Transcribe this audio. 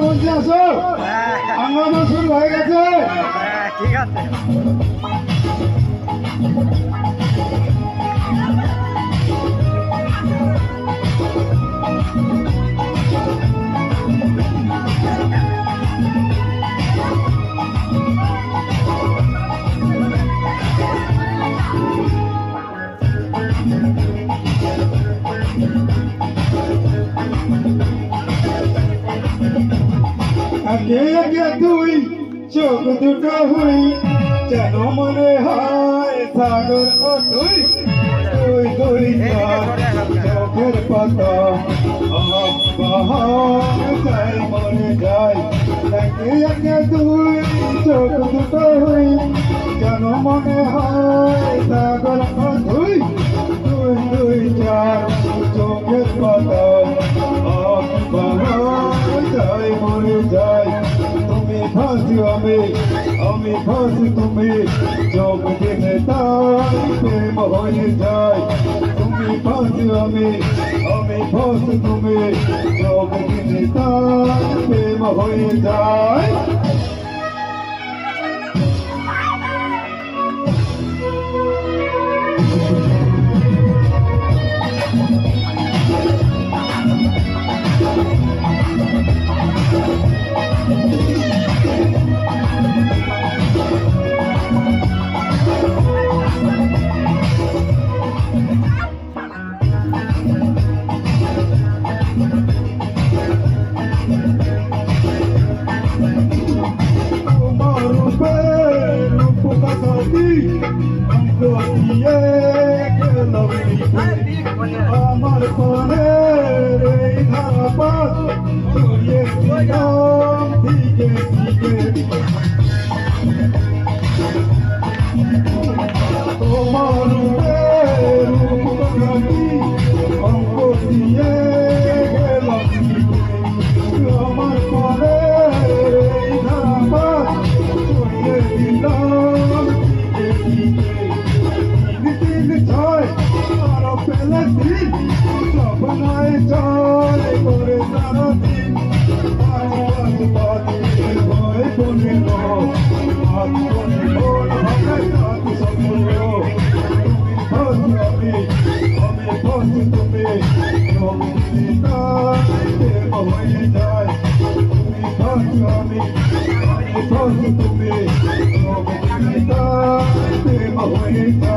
মঞ্চে আসো, আমরা শুরু হয়ে গেছে। ঠিক আছে। আগে আগে তুই চোখ দুটো হই যেন মনে হয় সাগর ও তুই তুই তুই চোখের পাতা যাই মনে যাই। আগে আগে তুই চোখ দুটো হই যেন মনে হয় সাগর ও তুই তুই তুই চার চোখের পাতা যাই মরে যাই। তুমি ফাঁসি আমি ফাঁসি তুমি যোগ দিনে তাই প্রেম হয়ে যায়। তুমি ফাঁসি আমি ফাঁসি তুমি যোগ দিনে তাই প্রেম হয়ে যায়। আমার পরের এই ধাপাত ছড়িয়ে দিলাম দিকে দিকে। তোমার রূপকাঠি অঙ্ক দিয়ে গেলাম আমার পরের এই ধাপাত ছড়িয়ে দিলাম দিকে দিকে। ছয় আরো পেলেছি স্বপ্নায় চলে করে সারাদিন ভয় পড়িল আমি তুমি হয়ে যায়। তুমি আমি তুমি হয়ে যায়।